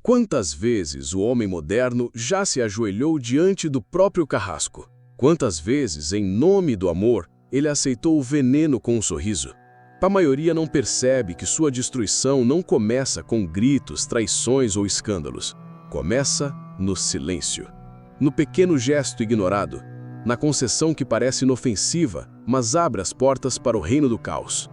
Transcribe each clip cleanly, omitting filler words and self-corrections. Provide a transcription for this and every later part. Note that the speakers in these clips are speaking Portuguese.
Quantas vezes o homem moderno já se ajoelhou diante do próprio carrasco? Quantas vezes, em nome do amor, ele aceitou o veneno com um sorriso? A maioria não percebe que sua destruição não começa com gritos, traições ou escândalos. Começa no silêncio, no pequeno gesto ignorado, na concessão que parece inofensiva, mas abre as portas para o reino do caos.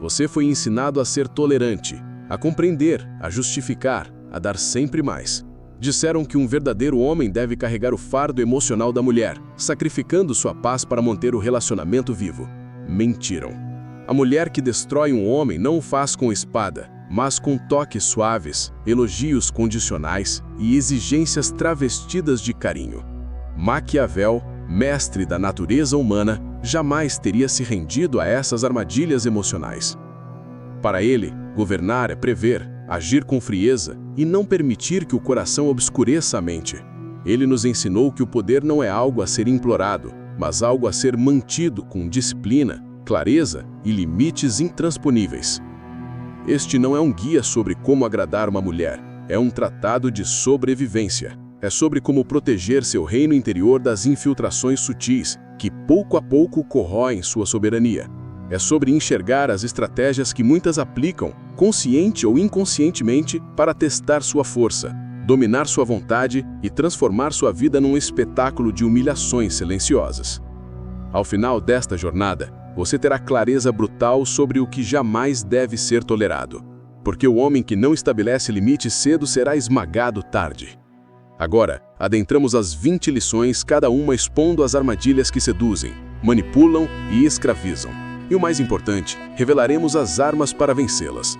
Você foi ensinado a ser tolerante, a compreender, a justificar, a dar sempre mais. Disseram que um verdadeiro homem deve carregar o fardo emocional da mulher, sacrificando sua paz para manter o relacionamento vivo. Mentiram. A mulher que destrói um homem não o faz com espada, mas com toques suaves, elogios condicionais e exigências travestidas de carinho. Maquiavel, mestre da natureza humana, jamais teria se rendido a essas armadilhas emocionais. Para ele, governar é prever, agir com frieza e não permitir que o coração obscureça a mente. Ele nos ensinou que o poder não é algo a ser implorado, mas algo a ser mantido com disciplina, clareza e limites intransponíveis. Este não é um guia sobre como agradar uma mulher, é um tratado de sobrevivência. É sobre como proteger seu reino interior das infiltrações sutis, que pouco a pouco corroem sua soberania. É sobre enxergar as estratégias que muitas aplicam, consciente ou inconscientemente, para testar sua força, dominar sua vontade e transformar sua vida num espetáculo de humilhações silenciosas. Ao final desta jornada, você terá clareza brutal sobre o que jamais deve ser tolerado, porque o homem que não estabelece limites cedo será esmagado tarde. Agora, adentramos as 20 lições, cada uma expondo as armadilhas que seduzem, manipulam e escravizam. E o mais importante, revelaremos as armas para vencê-las.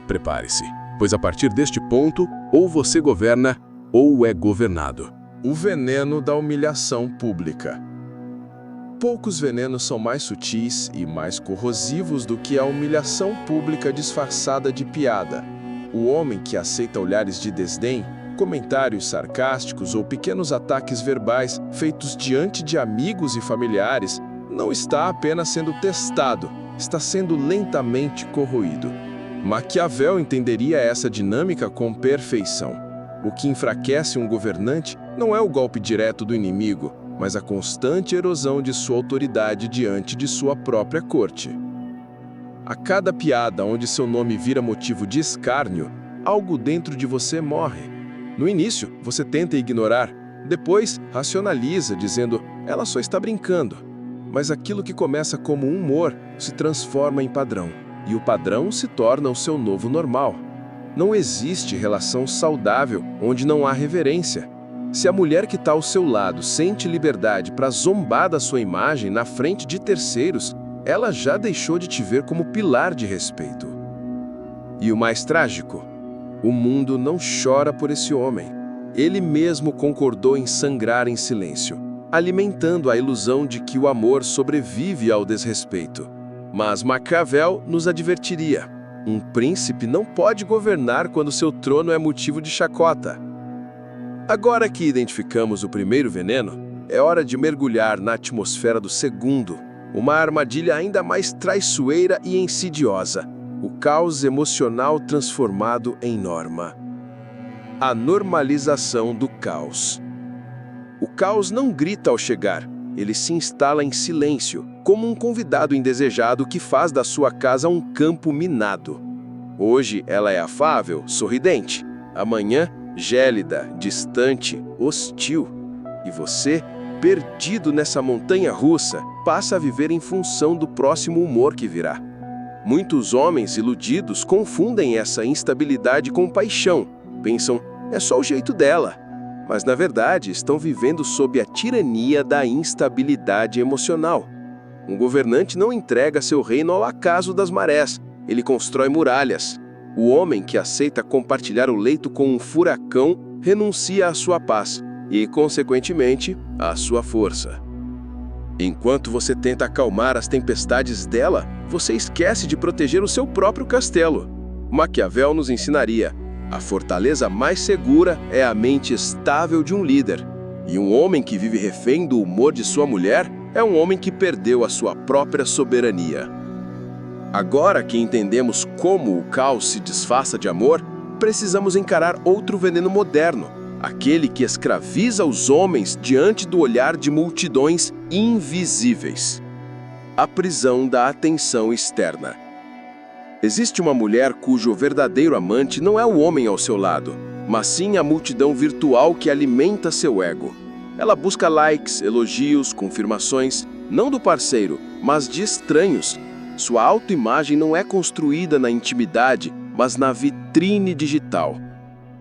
Prepare-se, pois a partir deste ponto, ou você governa, ou é governado. O veneno da humilhação pública. Poucos venenos são mais sutis e mais corrosivos do que a humilhação pública disfarçada de piada. O homem que aceita olhares de desdém, comentários sarcásticos ou pequenos ataques verbais feitos diante de amigos e familiares não está apenas sendo testado, está sendo lentamente corroído. Maquiavel entenderia essa dinâmica com perfeição. O que enfraquece um governante não é o golpe direto do inimigo, mas a constante erosão de sua autoridade diante de sua própria corte. A cada piada onde seu nome vira motivo de escárnio, algo dentro de você morre. No início, você tenta ignorar, depois racionaliza, dizendo, ela só está brincando. Mas aquilo que começa como humor se transforma em padrão, e o padrão se torna o seu novo normal. Não existe relação saudável onde não há reverência. Se a mulher que está ao seu lado sente liberdade para zombar da sua imagem na frente de terceiros, ela já deixou de te ver como pilar de respeito. E o mais trágico? O mundo não chora por esse homem. Ele mesmo concordou em sangrar em silêncio, alimentando a ilusão de que o amor sobrevive ao desrespeito. Mas Maquiavel nos advertiria: um príncipe não pode governar quando seu trono é motivo de chacota. Agora que identificamos o primeiro veneno, é hora de mergulhar na atmosfera do segundo, uma armadilha ainda mais traiçoeira e insidiosa. O caos emocional transformado em norma. A normalização do caos. O caos não grita ao chegar, ele se instala em silêncio, como um convidado indesejado que faz da sua casa um campo minado. Hoje ela é afável, sorridente. Amanhã, gélida, distante, hostil. E você, perdido nessa montanha russa, passa a viver em função do próximo humor que virá. Muitos homens iludidos confundem essa instabilidade com paixão. Pensam, é só o jeito dela. Mas, na verdade, estão vivendo sob a tirania da instabilidade emocional. Um governante não entrega seu reino ao acaso das marés. Ele constrói muralhas. O homem que aceita compartilhar o leito com um furacão renuncia à sua paz e, consequentemente, à sua força. Enquanto você tenta acalmar as tempestades dela, você esquece de proteger o seu próprio castelo. Maquiavel nos ensinaria: a fortaleza mais segura é a mente estável de um líder. E um homem que vive refém do humor de sua mulher é um homem que perdeu a sua própria soberania. Agora que entendemos como o caos se disfarça de amor, precisamos encarar outro veneno moderno, aquele que escraviza os homens diante do olhar de multidões invisíveis. A prisão da atenção externa. Existe uma mulher cujo verdadeiro amante não é o homem ao seu lado, mas sim a multidão virtual que alimenta seu ego. Ela busca likes, elogios, confirmações, não do parceiro, mas de estranhos. Sua autoimagem não é construída na intimidade, mas na vitrine digital.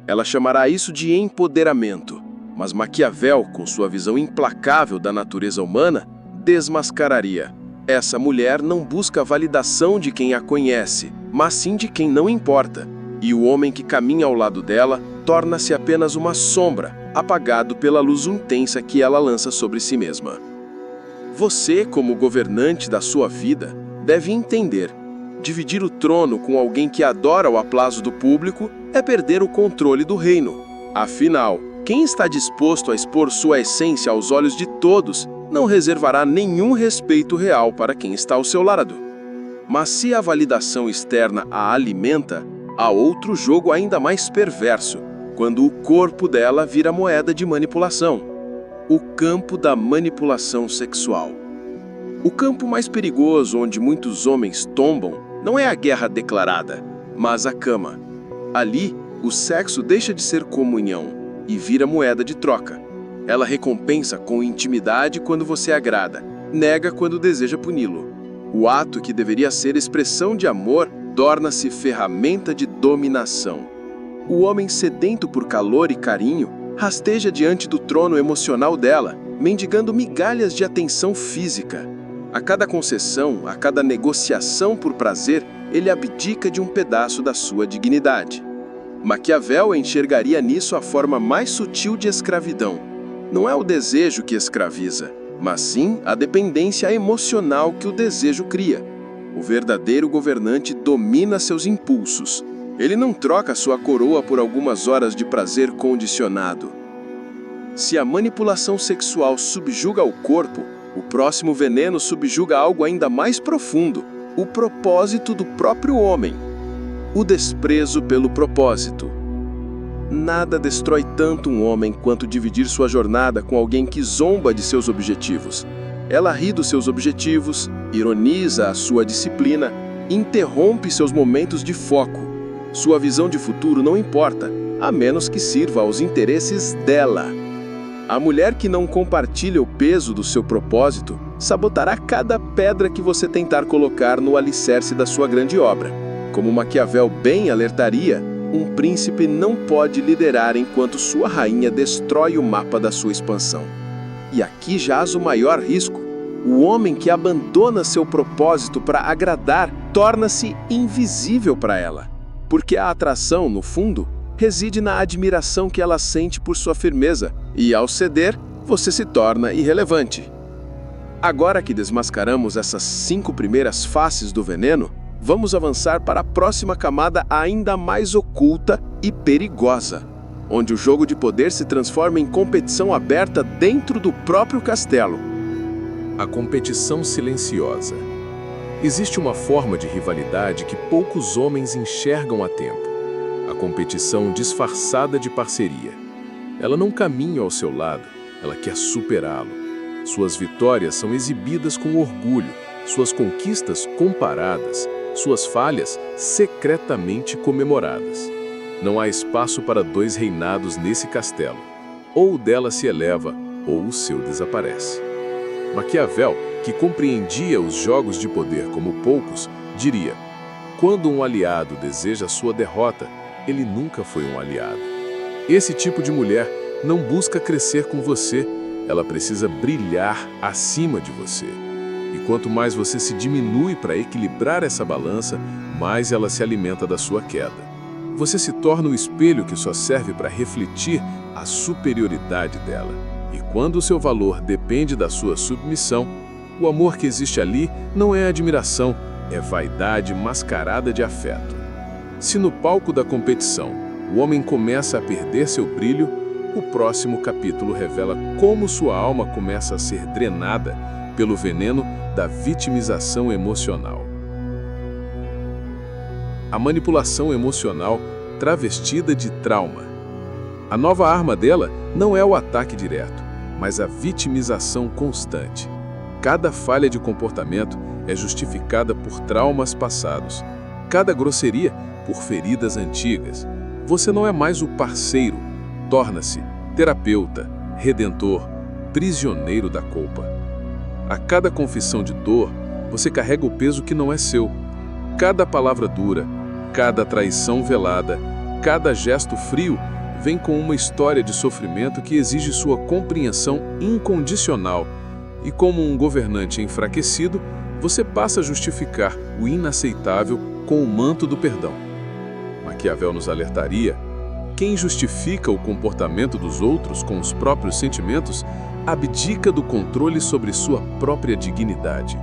Ela chamará isso de empoderamento, mas Maquiavel, com sua visão implacável da natureza humana, desmascararia. Essa mulher não busca a validação de quem a conhece, mas sim de quem não importa. E o homem que caminha ao lado dela torna-se apenas uma sombra, apagado pela luz intensa que ela lança sobre si mesma. Você, como governante da sua vida, deve entender: dividir o trono com alguém que adora o aplauso do público é perder o controle do reino. Afinal, quem está disposto a expor sua essência aos olhos de todos não reservará nenhum respeito real para quem está ao seu lado. Mas se a validação externa a alimenta, há outro jogo ainda mais perverso, quando o corpo dela vira moeda de manipulação. O campo da manipulação sexual. O campo mais perigoso onde muitos homens tombam não é a guerra declarada, mas a cama. Ali, o sexo deixa de ser comunhão e vira moeda de troca. Ela recompensa com intimidade quando você agrada, nega quando deseja puni-lo. O ato que deveria ser expressão de amor torna-se ferramenta de dominação. O homem sedento por calor e carinho rasteja diante do trono emocional dela, mendigando migalhas de atenção física. A cada concessão, a cada negociação por prazer, ele abdica de um pedaço da sua dignidade. Maquiavel enxergaria nisso a forma mais sutil de escravidão. Não é o desejo que escraviza, mas sim a dependência emocional que o desejo cria. O verdadeiro governante domina seus impulsos. Ele não troca sua coroa por algumas horas de prazer condicionado. Se a manipulação sexual subjuga o corpo, o próximo veneno subjuga algo ainda mais profundo: o propósito do próprio homem. O desprezo pelo propósito. Nada destrói tanto um homem quanto dividir sua jornada com alguém que zomba de seus objetivos. Ela ri dos seus objetivos, ironiza a sua disciplina, interrompe seus momentos de foco. Sua visão de futuro não importa, a menos que sirva aos interesses dela. A mulher que não compartilha o peso do seu propósito sabotará cada pedra que você tentar colocar no alicerce da sua grande obra. Como Maquiavel bem alertaria, um príncipe não pode liderar enquanto sua rainha destrói o mapa da sua expansão. E aqui jaz o maior risco. O homem que abandona seu propósito para agradar torna-se invisível para ela, porque a atração, no fundo, reside na admiração que ela sente por sua firmeza, e ao ceder, você se torna irrelevante. Agora que desmascaramos essas 5 primeiras faces do veneno, vamos avançar para a próxima camada ainda mais oculta e perigosa, onde o jogo de poder se transforma em competição aberta dentro do próprio castelo. A competição silenciosa. Existe uma forma de rivalidade que poucos homens enxergam a tempo: a competição disfarçada de parceria. Ela não caminha ao seu lado, ela quer superá-lo. Suas vitórias são exibidas com orgulho, suas conquistas comparadas, suas falhas secretamente comemoradas. Não há espaço para 2 reinados nesse castelo. Ou o dela se eleva, ou o seu desaparece. Maquiavel, que compreendia os jogos de poder como poucos, diria: quando um aliado deseja sua derrota, ele nunca foi um aliado. Esse tipo de mulher não busca crescer com você, ela precisa brilhar acima de você. E quanto mais você se diminui para equilibrar essa balança, mais ela se alimenta da sua queda. Você se torna o espelho que só serve para refletir a superioridade dela. E quando o seu valor depende da sua submissão, o amor que existe ali não é admiração, é vaidade mascarada de afeto. Se no palco da competição o homem começa a perder seu brilho, o próximo capítulo revela como sua alma começa a ser drenada pelo veneno da vitimização emocional. A manipulação emocional travestida de trauma. A nova arma dela não é o ataque direto, mas a vitimização constante. Cada falha de comportamento é justificada por traumas passados. Cada grosseria por feridas antigas. Você não é mais o parceiro, torna-se terapeuta, redentor, prisioneiro da culpa. A cada confissão de dor, você carrega o peso que não é seu. Cada palavra dura, cada traição velada, cada gesto frio vem com uma história de sofrimento que exige sua compreensão incondicional. E como um governante enfraquecido, você passa a justificar o inaceitável com o manto do perdão. Maquiavel nos alertaria: quem justifica o comportamento dos outros com os próprios sentimentos abdica do controle sobre sua própria dignidade.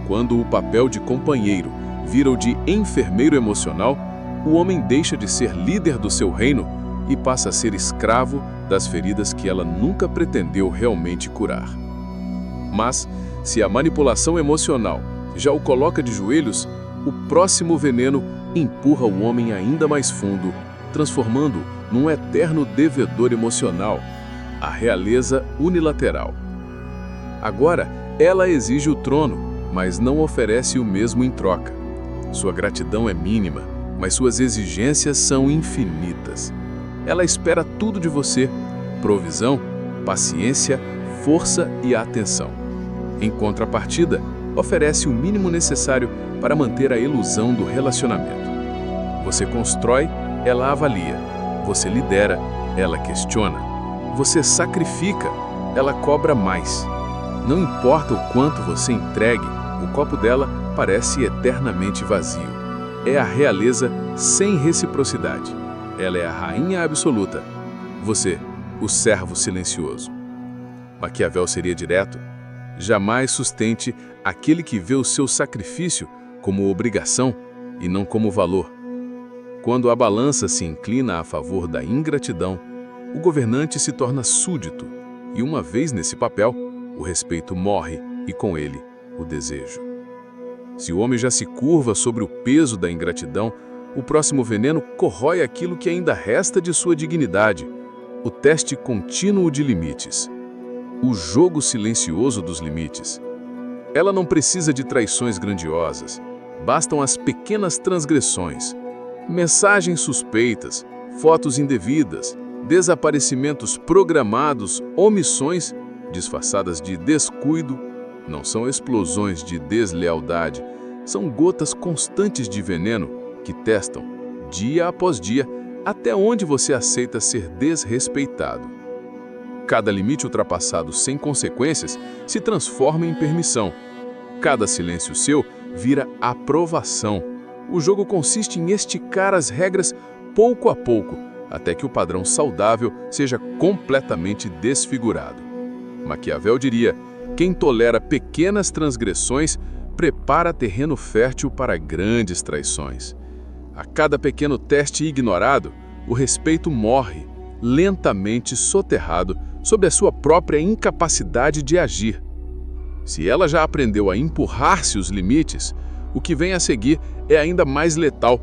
Quando o papel de companheiro vira o de enfermeiro emocional, o homem deixa de ser líder do seu reino e passa a ser escravo das feridas que ela nunca pretendeu realmente curar. Mas, se a manipulação emocional já o coloca de joelhos, o próximo veneno empurra o homem ainda mais fundo, transformando-o num eterno devedor emocional, a realeza unilateral. Agora, ela exige o trono, mas não oferece o mesmo em troca. Sua gratidão é mínima, mas suas exigências são infinitas. Ela espera tudo de você: provisão, paciência, força e atenção. Em contrapartida, oferece o mínimo necessário para manter a ilusão do relacionamento. Você constrói, ela avalia. Você lidera, ela questiona. Você sacrifica, ela cobra mais. Não importa o quanto você entregue, o copo dela parece eternamente vazio. É a realeza sem reciprocidade. Ela é a rainha absoluta. Você, o servo silencioso. Maquiavel seria direto: jamais sustente aquele que vê o seu sacrifício como obrigação e não como valor. Quando a balança se inclina a favor da ingratidão, o governante se torna súdito, e uma vez nesse papel, o respeito morre e com ele o desejo. Se o homem já se curva sobre o peso da ingratidão, o próximo veneno corrói aquilo que ainda resta de sua dignidade, o teste contínuo de limites. O jogo silencioso dos limites. Ela não precisa de traições grandiosas, bastam as pequenas transgressões, mensagens suspeitas, fotos indevidas, desaparecimentos programados, omissões disfarçadas de descuido. Não são explosões de deslealdade, são gotas constantes de veneno que testam, dia após dia, até onde você aceita ser desrespeitado. Cada limite ultrapassado sem consequências se transforma em permissão. Cada silêncio seu vira aprovação. O jogo consiste em esticar as regras pouco a pouco, até que o padrão saudável seja completamente desfigurado. Maquiavel diria: quem tolera pequenas transgressões prepara terreno fértil para grandes traições. A cada pequeno teste ignorado, o respeito morre, lentamente soterrado sob a sua própria incapacidade de agir. Se ela já aprendeu a empurrar-se os limites, o que vem a seguir é ainda mais letal: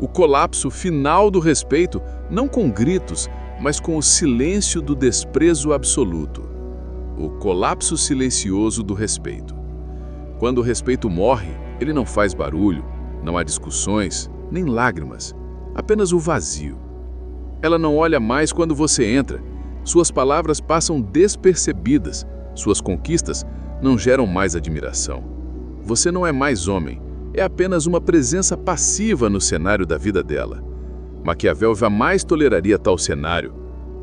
o colapso final do respeito, não com gritos, mas com o silêncio do desprezo absoluto. O colapso silencioso do respeito. Quando o respeito morre, ele não faz barulho, não há discussões, nem lágrimas, apenas o vazio. Ela não olha mais quando você entra, suas palavras passam despercebidas, suas conquistas não geram mais admiração. Você não é mais homem, é apenas uma presença passiva no cenário da vida dela. Maquiavel jamais toleraria tal cenário.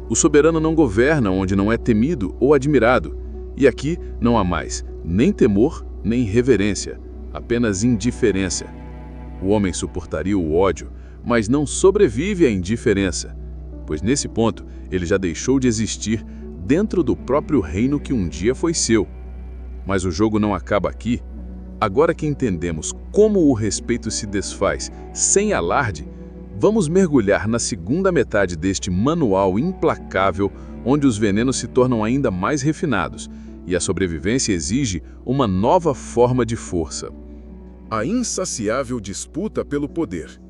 O soberano não governa onde não é temido ou admirado, e aqui não há mais nem temor nem reverência, apenas indiferença. O homem suportaria o ódio, mas não sobrevive à indiferença, pois nesse ponto ele já deixou de existir dentro do próprio reino que um dia foi seu. Mas o jogo não acaba aqui. Agora que entendemos como o respeito se desfaz sem alarde, vamos mergulhar na segunda metade deste manual implacável, onde os venenos se tornam ainda mais refinados e a sobrevivência exige uma nova forma de força. A insaciável disputa pelo poder.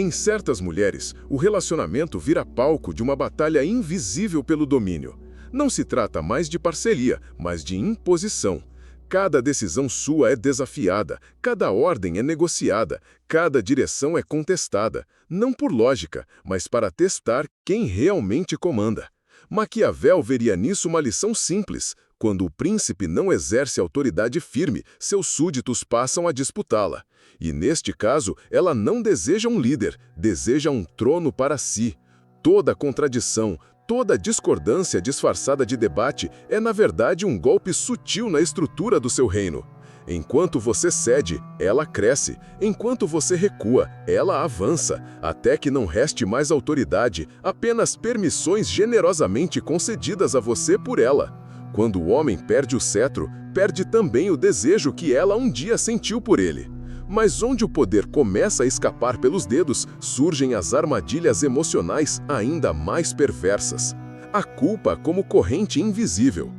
Em certas mulheres, o relacionamento vira palco de uma batalha invisível pelo domínio. Não se trata mais de parceria, mas de imposição. Cada decisão sua é desafiada, cada ordem é negociada, cada direção é contestada, não por lógica, mas para testar quem realmente comanda. Maquiavel veria nisso uma lição simples: quando o príncipe não exerce autoridade firme, seus súditos passam a disputá-la. E neste caso, ela não deseja um líder, deseja um trono para si. Toda contradição, toda discordância disfarçada de debate é, na verdade, um golpe sutil na estrutura do seu reino. Enquanto você cede, ela cresce. Enquanto você recua, ela avança, até que não reste mais autoridade, apenas permissões generosamente concedidas a você por ela. Quando o homem perde o cetro, perde também o desejo que ela um dia sentiu por ele. Mas onde o poder começa a escapar pelos dedos, surgem as armadilhas emocionais ainda mais perversas. A culpa como corrente invisível.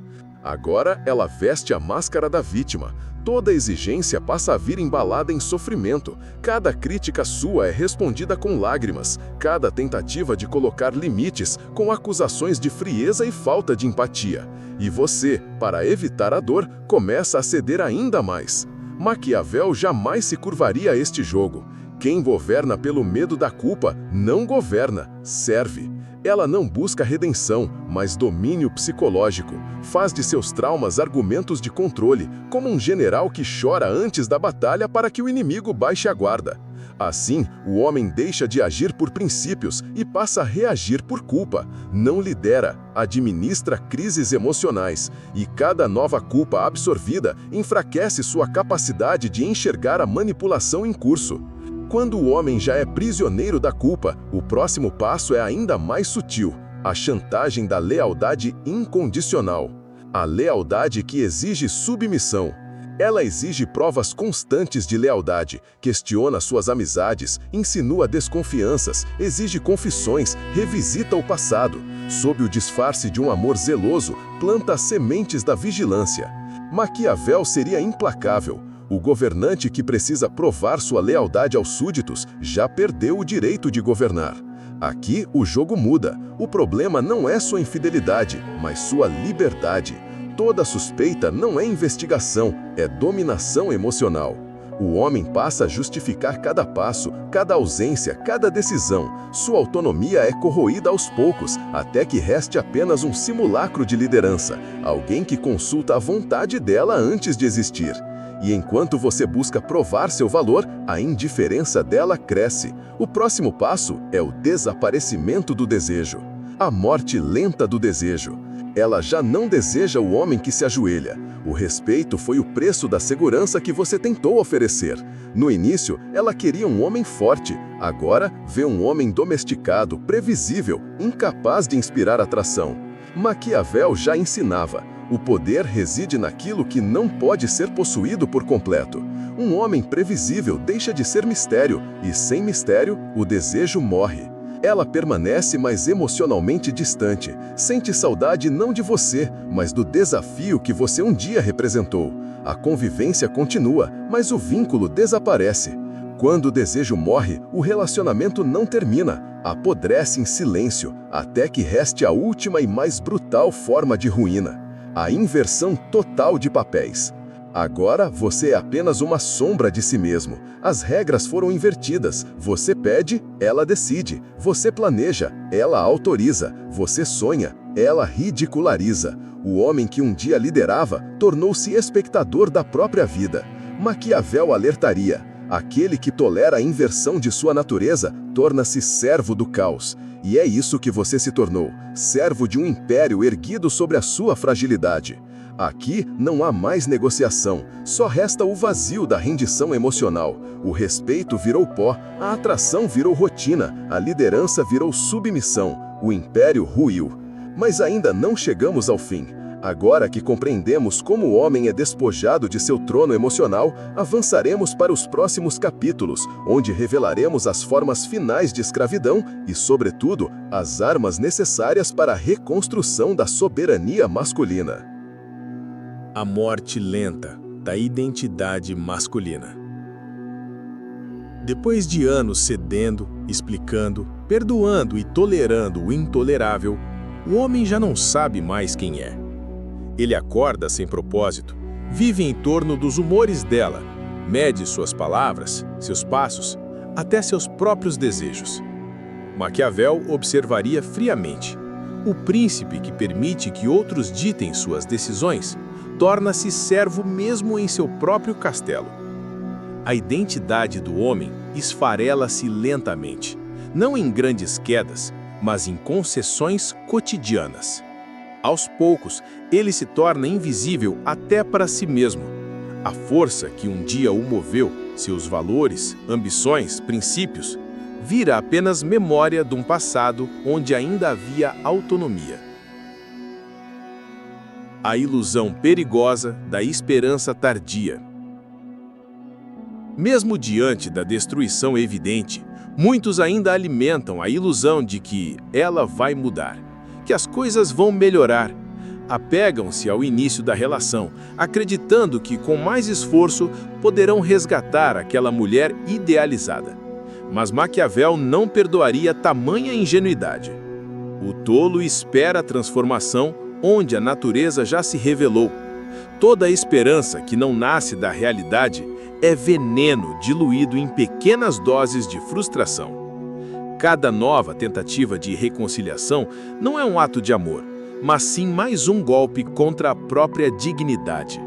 Agora ela veste a máscara da vítima. Toda exigência passa a vir embalada em sofrimento. Cada crítica sua é respondida com lágrimas. Cada tentativa de colocar limites, com acusações de frieza e falta de empatia. E você, para evitar a dor, começa a ceder ainda mais. Maquiavel jamais se curvaria a este jogo. Quem governa pelo medo da culpa não governa, serve. Ela não busca redenção, mas domínio psicológico. Faz de seus traumas argumentos de controle, como um general que chora antes da batalha para que o inimigo baixe a guarda. Assim, o homem deixa de agir por princípios e passa a reagir por culpa. Não lidera, administra crises emocionais, e cada nova culpa absorvida enfraquece sua capacidade de enxergar a manipulação em curso. Quando o homem já é prisioneiro da culpa, o próximo passo é ainda mais sutil: a chantagem da lealdade incondicional. A lealdade que exige submissão. Ela exige provas constantes de lealdade, questiona suas amizades, insinua desconfianças, exige confissões, revisita o passado. Sob o disfarce de um amor zeloso, planta as sementes da vigilância. Maquiavel seria implacável. O governante que precisa provar sua lealdade aos súditos já perdeu o direito de governar. Aqui o jogo muda. O problema não é sua infidelidade, mas sua liberdade. Toda suspeita não é investigação, é dominação emocional. O homem passa a justificar cada passo, cada ausência, cada decisão. Sua autonomia é corroída aos poucos, até que reste apenas um simulacro de liderança, alguém que consulta a vontade dela antes de existir. E enquanto você busca provar seu valor, a indiferença dela cresce. O próximo passo é o desaparecimento do desejo. A morte lenta do desejo. Ela já não deseja o homem que se ajoelha. O respeito foi o preço da segurança que você tentou oferecer. No início, ela queria um homem forte. Agora, vê um homem domesticado, previsível, incapaz de inspirar atração. Maquiavel já ensinava: o poder reside naquilo que não pode ser possuído por completo. Um homem previsível deixa de ser mistério, e sem mistério, o desejo morre. Ela permanece mais emocionalmente distante, sente saudade não de você, mas do desafio que você um dia representou. A convivência continua, mas o vínculo desaparece. Quando o desejo morre, o relacionamento não termina, apodrece em silêncio, até que reste a última e mais brutal forma de ruína: a inversão total de papéis. Agora você é apenas uma sombra de si mesmo. As regras foram invertidas. Você pede, ela decide. Você planeja, ela autoriza. Você sonha, ela ridiculariza. O homem que um dia liderava tornou-se espectador da própria vida. Maquiavel alertaria: aquele que tolera a inversão de sua natureza torna-se servo do caos. E é isso que você se tornou, servo de um império erguido sobre a sua fragilidade. Aqui não há mais negociação, só resta o vazio da rendição emocional. O respeito virou pó, a atração virou rotina, a liderança virou submissão, o império ruiu. Mas ainda não chegamos ao fim. Agora que compreendemos como o homem é despojado de seu trono emocional, avançaremos para os próximos capítulos, onde revelaremos as formas finais de escravidão e, sobretudo, as armas necessárias para a reconstrução da soberania masculina. A morte lenta da identidade masculina. Depois de anos cedendo, explicando, perdoando e tolerando o intolerável, o homem já não sabe mais quem é. Ele acorda sem propósito, vive em torno dos humores dela, mede suas palavras, seus passos, até seus próprios desejos. Maquiavel observaria friamente: o príncipe que permite que outros ditem suas decisões torna-se servo mesmo em seu próprio castelo. A identidade do homem esfarela-se lentamente, não em grandes quedas, mas em concessões cotidianas. Aos poucos, ele se torna invisível até para si mesmo. A força que um dia o moveu, seus valores, ambições, princípios, vira apenas memória de um passado onde ainda havia autonomia. A ilusão perigosa da esperança tardia. Mesmo diante da destruição evidente, muitos ainda alimentam a ilusão de que ela vai mudar, que as coisas vão melhorar. Apegam-se ao início da relação, acreditando que com mais esforço poderão resgatar aquela mulher idealizada. Mas Maquiavel não perdoaria tamanha ingenuidade. O tolo espera a transformação onde a natureza já se revelou. Toda a esperança que não nasce da realidade é veneno diluído em pequenas doses de frustração. Cada nova tentativa de reconciliação não é um ato de amor, mas sim mais um golpe contra a própria dignidade.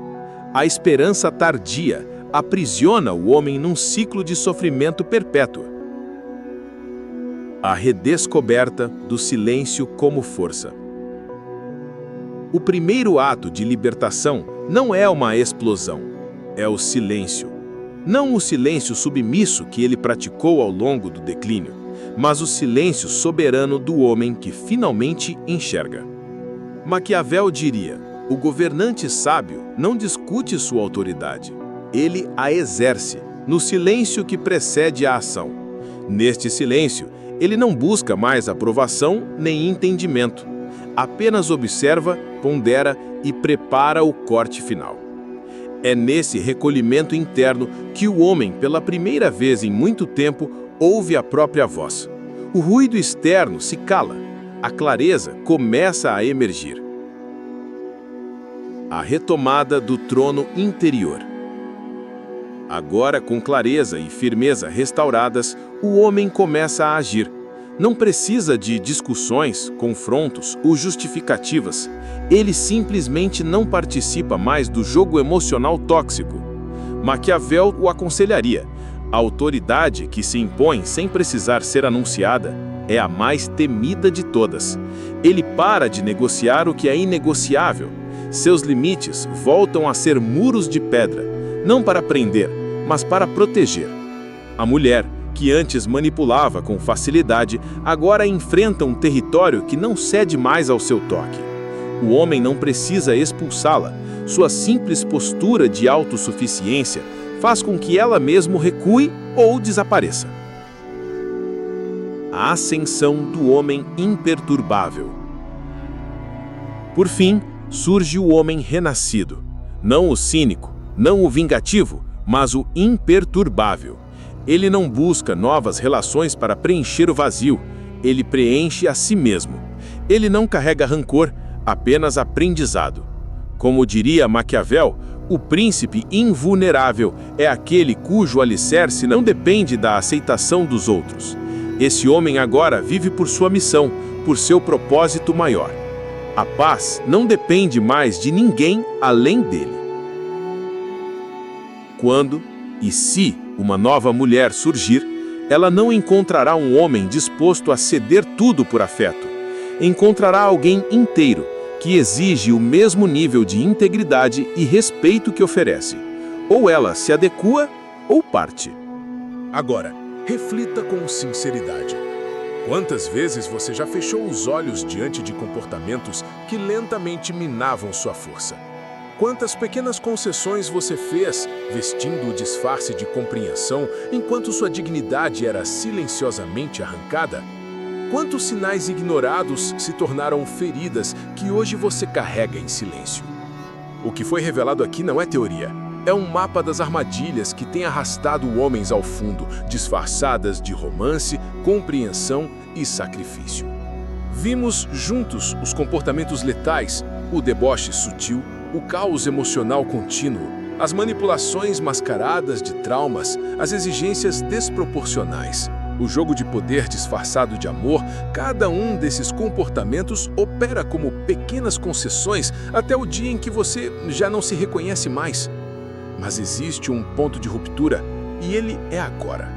A esperança tardia aprisiona o homem num ciclo de sofrimento perpétuo. A redescoberta do silêncio como força. O primeiro ato de libertação não é uma explosão, é o silêncio. Não o silêncio submisso que ele praticou ao longo do declínio, mas o silêncio soberano do homem que finalmente enxerga. Maquiavel diria: o governante sábio não discute sua autoridade, ele a exerce, no silêncio que precede a ação. Neste silêncio, ele não busca mais aprovação nem entendimento, apenas observa, pondera e prepara o corte final. É nesse recolhimento interno que o homem, pela primeira vez em muito tempo, ouve a própria voz. O ruído externo se cala, a clareza começa a emergir. A retomada do trono interior. Agora, com clareza e firmeza restauradas, o homem começa a agir. Não precisa de discussões, confrontos ou justificativas. Ele simplesmente não participa mais do jogo emocional tóxico. Maquiavel o aconselharia: a autoridade que se impõe sem precisar ser anunciada é a mais temida de todas. Ele para de negociar o que é inegociável. Seus limites voltam a ser muros de pedra, não para prender, mas para proteger. A mulher, que antes manipulava com facilidade, agora enfrenta um território que não cede mais ao seu toque. O homem não precisa expulsá-la. Sua simples postura de autossuficiência faz com que ela mesmo recue ou desapareça. A ascensão do homem imperturbável. Por fim, surge o homem renascido. Não o cínico, não o vingativo, mas o imperturbável. Ele não busca novas relações para preencher o vazio, ele preenche a si mesmo. Ele não carrega rancor, apenas aprendizado. Como diria Maquiavel, o príncipe invulnerável é aquele cujo alicerce não depende da aceitação dos outros. Esse homem agora vive por sua missão, por seu propósito maior. A paz não depende mais de ninguém além dele. Quando e se uma nova mulher surgir, ela não encontrará um homem disposto a ceder tudo por afeto. Encontrará alguém inteiro, que exige o mesmo nível de integridade e respeito que oferece. Ou ela se adequa ou parte. Agora, reflita com sinceridade. Quantas vezes você já fechou os olhos diante de comportamentos que lentamente minavam sua força? Quantas pequenas concessões você fez, vestindo o disfarce de compreensão, enquanto sua dignidade era silenciosamente arrancada? Quantos sinais ignorados se tornaram feridas que hoje você carrega em silêncio? O que foi revelado aqui não é teoria, é um mapa das armadilhas que tem arrastado homens ao fundo, disfarçadas de romance, compreensão e sacrifício. Vimos juntos os comportamentos letais, o deboche sutil, o caos emocional contínuo, as manipulações mascaradas de traumas, as exigências desproporcionais. O jogo de poder disfarçado de amor, cada um desses comportamentos opera como pequenas concessões até o dia em que você já não se reconhece mais. Mas existe um ponto de ruptura, e ele é agora.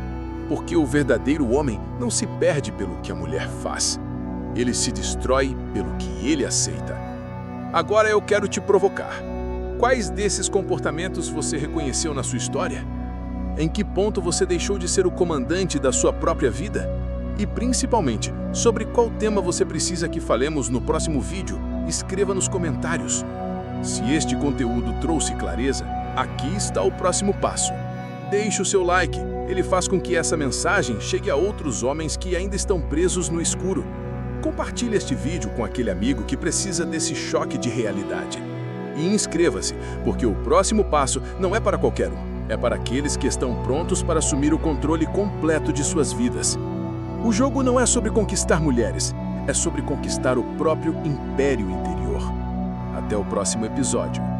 Porque o verdadeiro homem não se perde pelo que a mulher faz. Ele se destrói pelo que ele aceita. Agora eu quero te provocar. Quais desses comportamentos você reconheceu na sua história? Em que ponto você deixou de ser o comandante da sua própria vida? E principalmente, sobre qual tema você precisa que falemos no próximo vídeo? Escreva nos comentários. Se este conteúdo trouxe clareza, aqui está o próximo passo. Deixe o seu like, ele faz com que essa mensagem chegue a outros homens que ainda estão presos no escuro. Compartilhe este vídeo com aquele amigo que precisa desse choque de realidade. E inscreva-se, porque o próximo passo não é para qualquer um. É para aqueles que estão prontos para assumir o controle completo de suas vidas. O jogo não é sobre conquistar mulheres, é sobre conquistar o próprio império interior. Até o próximo episódio.